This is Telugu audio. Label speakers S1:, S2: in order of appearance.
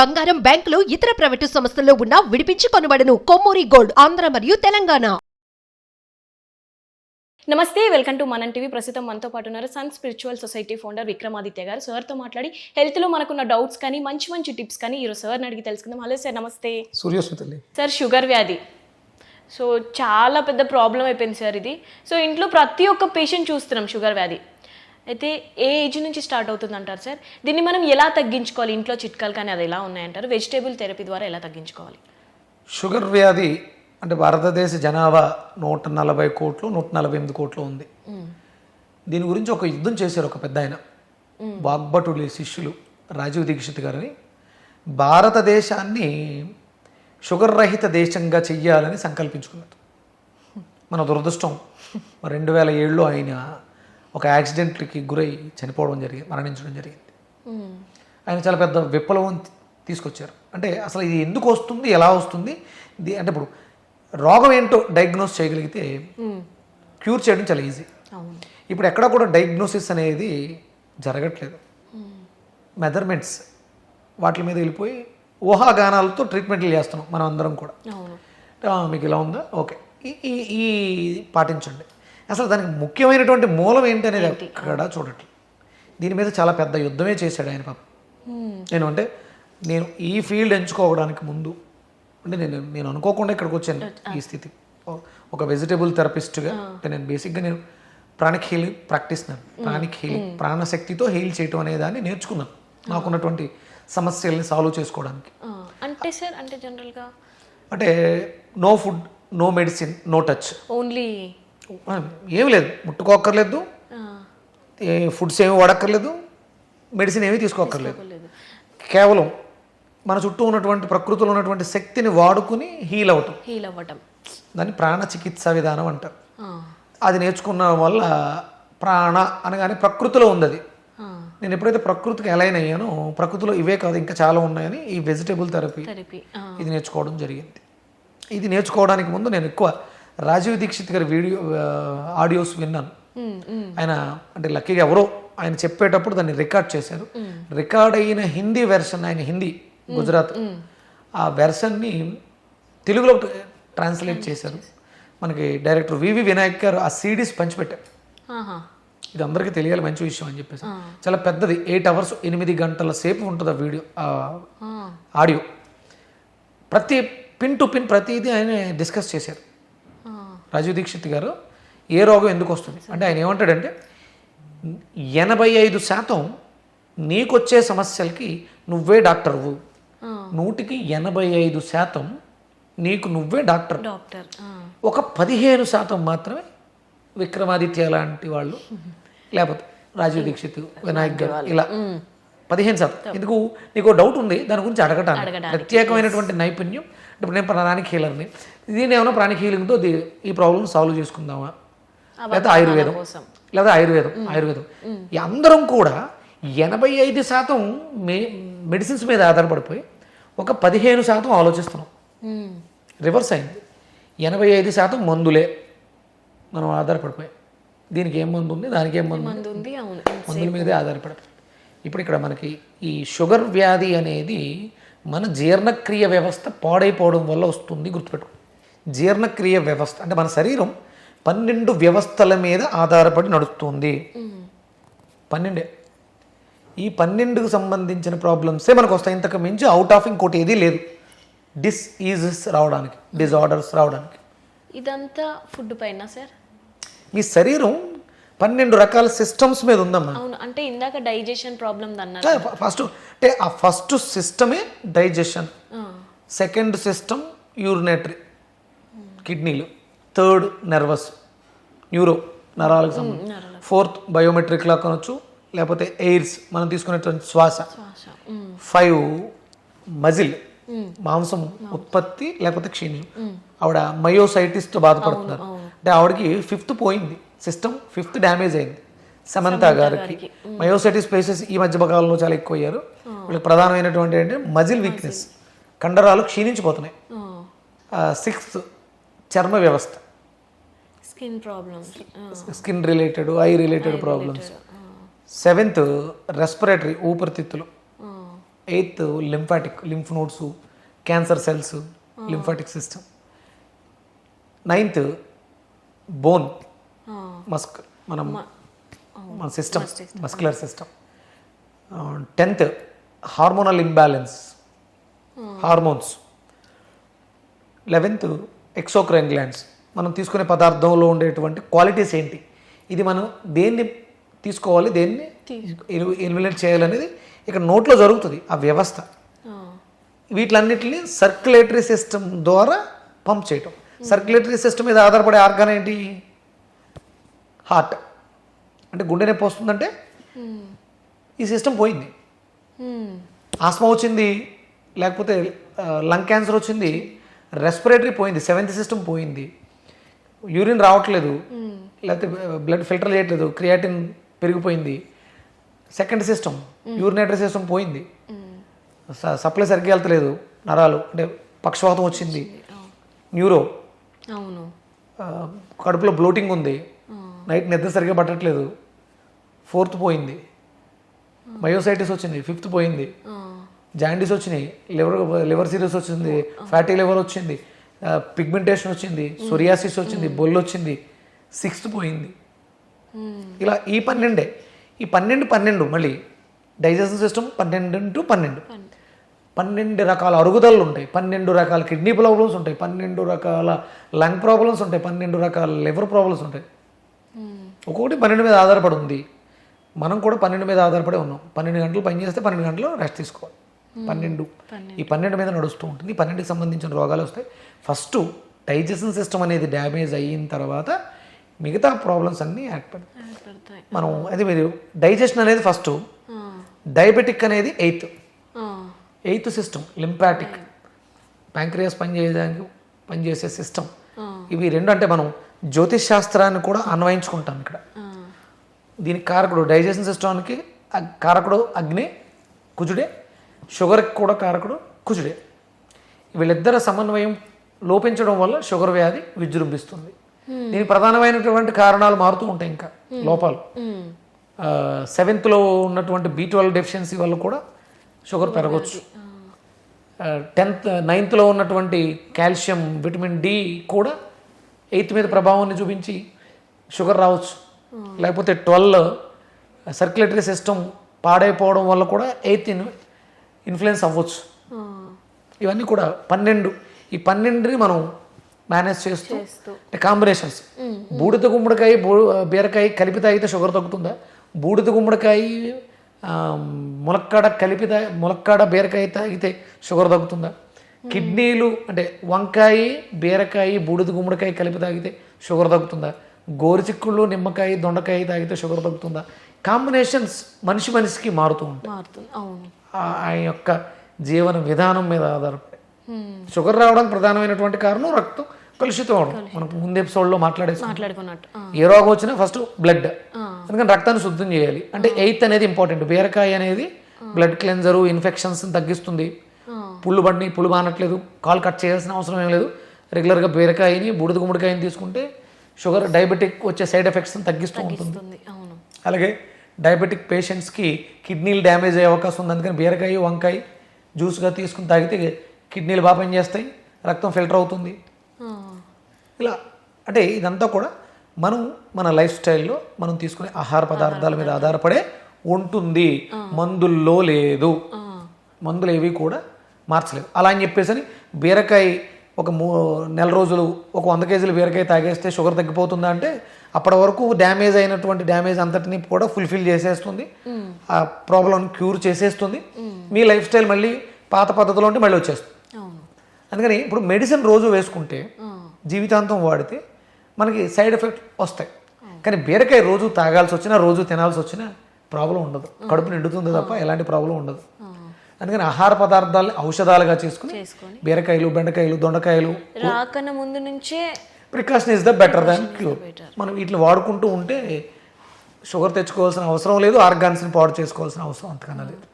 S1: బంగారం, బ్యాంకులు, ఇతర ప్రైవేటు సంస్థల్లో ఉన్న విడిపించి కొనబడును. కొమ్మూరి గోల్డ్, ఆంధ్ర మరియు తెలంగాణ.
S2: నమస్తే, వెల్కమ్ టు మనం టీవీ. ప్రస్తుతం మనతో పాటు ఉన్నారు Sun Spiritual Society founder Vikramaditya గారు. సార్తో మాట్లాడి హెల్త్లో మనకున్న డౌట్స్ కానీ మంచి మంచి టిప్స్ కానీ ఈరోజు సార్ని అడిగి తెలుసుకుందాం. హలో సార్, నమస్తే.
S3: సూర్యోస్మితల్లి
S2: సార్, షుగర్ వ్యాధి సో చాలా పెద్ద ప్రాబ్లం అయిపోయింది సార్ ఇది. సో ఇంట్లో ప్రతి ఒక్క పేషెంట్ చూస్తున్నాం షుగర్ వ్యాధి. అయితే ఏ ఏజ్ నుంచి స్టార్ట్ అవుతుంది అంటారు సార్? దీన్ని మనం ఎలా తగ్గించుకోవాలి? ఇంట్లో చిట్కాలు కానీ అది ఎలా ఉన్నాయంటారు? వెజిటేబుల్ థెరపీ ద్వారా ఎలా తగ్గించుకోవాలి?
S3: షుగర్ వ్యాధి అంటే భారతదేశ జనాభా 140 కోట్లు 148 కోట్లు ఉంది. దీని గురించి ఒక యుద్ధం చేశారు ఒక పెద్ద ఆయన, వాగ్భటుడి శిష్యులు రాజీవ్ దీక్షిత్ గారని. భారతదేశాన్ని షుగర్ రహిత దేశంగా చెయ్యాలని సంకల్పించుకున్నారు. మన దురదృష్టం 2007లో ఆయన ఒక యాక్సిడెంట్కి గురై చనిపోవడం జరిగింది, మరణించడం జరిగింది. ఆయన చాలా పెద్ద విప్లవం తీసుకొచ్చారు. అంటే అసలు ఇది ఎందుకు వస్తుంది, ఎలా వస్తుంది, ఇది అంటే ఇప్పుడు రోగం ఏంటో డయాగ్నోస్ చేయగలిగితే క్యూర్ చేయడం చాలా ఈజీ. ఇప్పుడు ఎక్కడ కూడా డయాగ్నోసిస్ అనేది జరగట్లేదు. మెజర్మెంట్స్ వాటి మీద వెళ్ళిపోయి ఊహాగానాలతో ట్రీట్మెంట్లు చేస్తున్నాం మనం అందరం కూడా. మీకు ఇలా ఉందా, ఓకే, ఈ పాటించండి. అసలు దానికి ముఖ్యమైనటువంటి మూలం ఏంటి అనేది అక్కడ చూడట్లేదు. దీని మీద చాలా పెద్ద యుద్ధమే చేశాడు ఆయన పాపం. నేను ఈ ఫీల్డ్ ఎంచుకోవడానికి ముందు అంటే నేను అనుకోకుండా ఇక్కడికి వచ్చాను ఈ స్థితి. ఒక వెజిటేబుల్ థెరపిస్ట్గా అంటే నేను బేసిక్గా నేను ప్రాణిక్ హీలింగ్ ప్రాక్టీస్నాను. ప్రాణిక్ హీలింగ్, ప్రాణశక్తితో హీల్ చేయటం అనే దాన్ని నేర్చుకున్నాను నాకున్నటువంటి సమస్యల్ని సాల్వ్ చేసుకోవడానికి.
S2: అంటే సార్, అంటే జనరల్గా
S3: అంటే no food, no medicine, no touch,
S2: only
S3: ఏమి లేదు, ముట్టుకోక్కర్లేదు, ఫుడ్స్ ఏమి వాడక్కర్లేదు, మెడిసిన్ ఏమీ తీసుకోక్కర్లేదు. కేవలం మన చుట్టూ ఉన్నటువంటి ప్రకృతిలో ఉన్నటువంటి శక్తిని వాడుకుని హీల్ అవ్వటం దాన్ని ప్రాణ చికిత్సా విధానం అంటారు. అది నేర్చుకున్న వల్ల ప్రాణ అనగానే ప్రకృతిలో ఉంది అది. నేను ఎప్పుడైతే ప్రకృతికి అలైన్ అయ్యానో ప్రకృతిలో ఇవే కాదు ఇంకా చాలా ఉన్నాయని ఈ వెజిటేబుల్ థెరపీ ఇది నేర్చుకోవడం జరిగింది. ఇది నేర్చుకోవడానికి ముందు నేను ఎక్కువ రాజీవ్ దీక్షిత్ గారి ఆడియోస్ విన్నాను. ఆయన అంటే లక్కీగా ఎవరో ఆయన చెప్పేటప్పుడు దాన్ని రికార్డ్ చేశారు. రికార్డ్ అయిన హిందీ వెర్షన్, ఆయన హిందీ గుజరాత్, ఆ వెర్షన్ని తెలుగులో ట్రాన్స్లేట్ చేశారు. మనకి డైరెక్టర్ వివి వినాయక్ గారు ఆ సిడీస్ పంచిపెట్టారు. ఇది అందరికీ తెలియాలి, మంచి విషయం అని చెప్పేసి. చాలా పెద్దది, 8 hours 8 గంటల సేపు ఉంటుంది ఆ వీడియో, ఆడియో. ప్రతి పిన్ టు పిన్ ప్రతిదీ ఆయన డిస్కస్ చేశారు. రాజీవ్ దీక్షిత్ గారు ఏ రోగం ఎందుకు వస్తుంది అంటే ఆయన ఏమంటాడంటే 85% నీకొచ్చే సమస్యలకి నువ్వే డాక్టర్వు, 100% నీకు నువ్వే డాక్టర్. ఒక 15% మాత్రమే విక్రమాదిత్య లాంటి వాళ్ళు, లేకపోతే రాజీవ్ దీక్షిత్, వినాయక్ గారు, ఇలా 15%. ఎందుకు నీకు డౌట్ ఉంది దాని గురించి అడగటానికి ప్రత్యేకమైనటువంటి నైపుణ్యం. ఇప్పుడు నేను ప్రాణిక్ హీలర్ని, దీని ఏమైనా ప్రాణిక్ హీలింగ్తో ఈ ప్రాబ్లమ్ సాల్వ్ చేసుకుందామా, లేకపోతే ఆయుర్వేదం ఈ అందరం కూడా 85% మెడిసిన్స్ మీద ఆధారపడిపోయి ఒక 15% ఆలోచిస్తున్నాం. రివర్స్ అయింది, 85% మందులే మనం ఆధారపడిపోయి. దీనికి ఏం మందు ఉంది, దానికి ఏం మందు ఉంది, మందుల మీదే ఆధారపడిపోయి. ఇప్పుడు ఇక్కడ మనకి ఈ షుగర్ వ్యాధి అనేది మన జీర్ణక్రియ వ్యవస్థ పాడైపోవడం వల్ల వస్తుంది. గుర్తుపెట్టుకో, జీర్ణక్రియ వ్యవస్థ అంటే మన శరీరం 12 వ్యవస్థల మీద ఆధారపడి నడుస్తుంది. 12. ఈ 12కు సంబంధించిన ప్రాబ్లమ్సే మనకు వస్తాయి. ఇంతకు మించి అవుట్ ఆఫ్ ఇంకోటి ఏది లేదు డిసీజెస్ రావడానికి, డిజార్డర్స్ రావడానికి.
S2: ఇదంతా ఫుడ్ పైన సార్?
S3: మీ శరీరం 12 రకాల సిస్టమ్స్ మీద ఉందమ్మా.
S2: అవును, అంటే ఇందాక డైజెషన్ ప్రాబ్లమ్ అన్నారు.
S3: ఫస్ట్ అంటే ఆ first సిస్టమే digestion, second system urinary కిడ్నీలు, థర్డ్ నర్వస్ న్యూరో నరాలకు సంబంధించి, ఫోర్త్ బయోమెట్రిక్ లా కొనవచ్చు, లేకపోతే ఎయిర్స్ మనం తీసుకునేటువంటి శ్వాస, 5 మజిల్ మాంసం ఉత్పత్తి లేకపోతే క్షీణం. ఆవిడ మయోసైటిస్తో బాధపడుతున్నారు అంటే ఆవిడకి 5th పోయింది, సిస్టమ్ 5th డ్యామేజ్ అయింది. సమంత గారికి మయోసైటిస్ పేషెంట్స్ ఈ మధ్య కాలంలో చాలా ఎక్కువ అయ్యారు. వీళ్ళకి ప్రధానమైనటువంటి అంటే మజిల్ వీక్నెస్, కండరాలు క్షీణించిపోతున్నాయి. 6th చర్మ వ్యవస్థ, skin related, eye related problems. 7th respiratory, ఊపిరితిత్తులు. Eighth lymph nodes, cancer cells, lymphatic system. 9th bone, మన system, muscular system. 10th hormonal imbalance, hormones. 11th exocrine glands, మనం తీసుకునే పదార్థంలో ఉండేటువంటి క్వాలిటీస్ ఏంటి, ఇది మనం దేన్ని తీసుకోవాలి, దేన్ని ఎలిమినేట్ చేయాలనేది ఇక్కడ నోట్లో జరుగుతుంది ఆ వ్యవస్థ. వీటిలన్నిటిని సర్క్యులేటరీ సిస్టమ్ ద్వారా పంప్ చేయటం. సర్క్యులేటరీ సిస్టమ్ మీద ఆధారపడే ఆర్గాన్ ఏంటి? హార్ట్. అంటే గుండె నొప్పి వస్తుందంటే ఈ సిస్టమ్ పోయింది. ఆస్మా వచ్చింది, లేకపోతే లంగ్ క్యాన్సర్ వచ్చింది, రెస్పిరేటరీ పోయింది, 7th సిస్టమ్ పోయింది, యూరిన్ రావట్లేదు, లేకపోతే బ్లడ్ ఫిల్టర్ చేయట్లేదు, క్రియాటిన్ పెరిగిపోయింది, 2nd సిస్టమ్ యూరినేటరీ సిస్టమ్ పోయింది, సప్లై సరిగ్గా వెళ్తలేదు, నరాలు అంటే పక్షవాతం వచ్చింది, న్యూరో,
S2: అవును,
S3: కడుపులో బ్లోటింగ్ ఉంది, నైట్ నిద్ర సరిగ్గా పట్టట్లేదు, 4th పోయింది, మయోసైటిస్ వచ్చింది, 5th పోయింది, జాండీస్ వచ్చినాయి, లివర్ సిరీస్ వచ్చింది, ఫ్యాటీ లివర్ వచ్చింది, పిగ్మెంటేషన్ వచ్చింది, సోరియాసిస్ వచ్చింది, బొల్లు వచ్చింది, 6th పోయింది. ఇలా ఈ 12 మళ్ళీ డైజెషన్ సిస్టమ్ 12 రకాల అరుగుదలలు ఉంటాయి, 12 రకాల కిడ్నీ ప్రాబ్లమ్స్ ఉంటాయి, 12 రకాల లంగ్ ప్రాబ్లమ్స్ ఉంటాయి, 12 రకాల లివర్ ప్రాబ్లమ్స్ ఉంటాయి. ఒక్కొక్కటి 12 మీద ఆధారపడి ఉంది. మనం కూడా 12 మీద ఆధారపడి ఉన్నాం. 12 గంటలు పని చేస్తే 12 గంటలు రెస్ట్ తీసుకోవాలి. 12 ఈ 12 మీద నడుస్తూ ఉంటుంది. ఈ 12కి సంబంధించిన రోగాలు వస్తాయి. ఫస్ట్ డైజెషన్ సిస్టమ్ అనేది డ్యామేజ్ అయిన తర్వాత మిగతా ప్రాబ్లమ్స్ అన్నీ ఏర్పడతాయి. మనం అది మీరు డైజెషన్ అనేది ఫస్ట్, డయాబెటిక్ అనేది 8th సిస్టమ్, లింపాటిక్, ప్యాంక్రియాస్ పనిచేసే సిస్టమ్. ఇవి రెండు అంటే మనం జ్యోతిష్ శాస్త్రాన్ని కూడా అన్వయించుకుంటాం ఇక్కడ. దీనికి కారకుడు డైజెషన్ సిస్టమ్కి కారకుడు అగ్ని, కుజుడే. షుగర్కి కూడా కారకుడు కుజుడే. వీళ్ళిద్దరి సమన్వయం లోపించడం వల్ల షుగర్ వ్యాధి విజృంభిస్తుంది. దీనికి ప్రధానమైనటువంటి కారణాలు మారుతూ ఉంటాయి. ఇంకా లోపాలు 7th ఉన్నటువంటి B12 డెఫిషియన్సీ వల్ల కూడా షుగర్ పెరగవచ్చు. 9th ఉన్నటువంటి కాల్షియం, విటమిన్ డి కూడా 8th మీద ప్రభావాన్ని చూపించి షుగర్ రావచ్చు. లేకపోతే 12 సర్క్యులేటరీ సిస్టమ్ పాడైపోవడం వల్ల కూడా 8th ఇన్ఫ్లుయెన్స్ అవ్వచ్చు. ఇవన్నీ కూడా 12. ఈ 12ని మనం మేనేజ్ చేస్తూ కాంబినేషన్స్. బూడిద గుమ్మడికాయ, బీరకాయ కలిపి తాగితే షుగర్ తగ్గుతుందా? బూడిద గుమ్మడికాయ, ములక్కాడ బీరకాయ తాగితే షుగర్ తగ్గుతుందా? కిడ్నీలు అంటే వంకాయ, బీరకాయ, బూడిద గుమ్మడికాయ కలిపి తాగితే షుగర్ తగ్గుతుందా? గోరుచిక్కుళ్ళు, నిమ్మకాయ, దొండకాయ తాగితే షుగర్ తగ్గుతుందా? కాంబినేషన్స్ మనిషికి మారుతూ ఉంటాయి. ఆ యొక్క జీవన విధానం మీద ఆధారపడి. షుగర్ రావడానికి ప్రధానమైనటువంటి కారణం రక్తం కలుషితం అవడం. మనకు ముందు ఎపిసోడ్లో మాట్లాడుకున్నట్టు ఏ రోగం వచ్చినా ఫస్ట్ బ్లడ్, అందుకని రక్తాన్ని శుద్ధం చేయాలి. అంటే 8th అనేది ఇంపార్టెంట్. బీరకాయ అనేది బ్లడ్ క్లెన్జరు, ఇన్ఫెక్షన్స్ తగ్గిస్తుంది. పుళ్ళు బానట్లేదు, కాలు కట్ చేయాల్సిన అవసరం ఏం లేదు. రెగ్యులర్గా బీరకాయని, బూడిద గుమ్మడికాయని తీసుకుంటే షుగర్, డయాబెటిక్ వచ్చే సైడ్ ఎఫెక్ట్స్ని తగ్గిస్తూ ఉంటుంది. అలాగే డయాబెటిక్ పేషెంట్స్కి కిడ్నీలు డ్యామేజ్ అయ్యే అవకాశం ఉంది. అందుకని బీరకాయ, వంకాయ జ్యూస్గా తీసుకుని తాగితే కిడ్నీలు బాగా పనిచేస్తాయి, రక్తం ఫిల్టర్ అవుతుంది. ఇలా అంటే ఇదంతా కూడా మనం మన లైఫ్ స్టైల్లో మనం తీసుకునే ఆహార పదార్థాల మీద ఆధారపడే ఉంటుంది. మందుల్లో లేదు, మందులు ఏవి కూడా మార్చలేదు. అలా అని చెప్పేసి బీరకాయ ఒక నెల రోజులు ఒక 100 కేజీలు బీరకాయ తాగేస్తే షుగర్ తగ్గిపోతుందా అంటే అప్పటి వరకు డ్యామేజ్ అయినటువంటి డ్యామేజ్ అంతటిని కూడా ఫుల్ఫిల్ చేసేస్తుంది, ఆ ప్రాబ్లం క్యూర్ చేసేస్తుంది. మీ లైఫ్ స్టైల్ మళ్ళీ పాత పద్ధతిలో ఉంటే మళ్ళీ వచ్చేస్తుంది. అందుకని ఇప్పుడు మెడిసిన్ రోజు వేసుకుంటే, జీవితాంతం వాడితే మనకి సైడ్ ఎఫెక్ట్ వస్తాయి. కానీ బీరకాయ రోజు తాగాల్సి వచ్చినా, రోజు తినాల్సి వచ్చినా ప్రాబ్లం ఉండదు. కడుపు నిండుతుంది తప్ప ఎలాంటి ప్రాబ్లం ఉండదు. అందుకని ఆహార పదార్థాలను ఔషధాలుగా చేసుకుని బీరకాయలు, బెండకాయలు, దొండకాయలు
S2: రాకన్నా ముందు నుంచే
S3: precaution is the better than cure. మనం వీటిని వాడుకుంటూ ఉంటే షుగర్ తెచ్చుకోవాల్సిన అవసరం లేదు, ఆర్గాన్స్ని పాడు చేసుకోవాల్సిన అవసరం అంతకన్నా లేదు.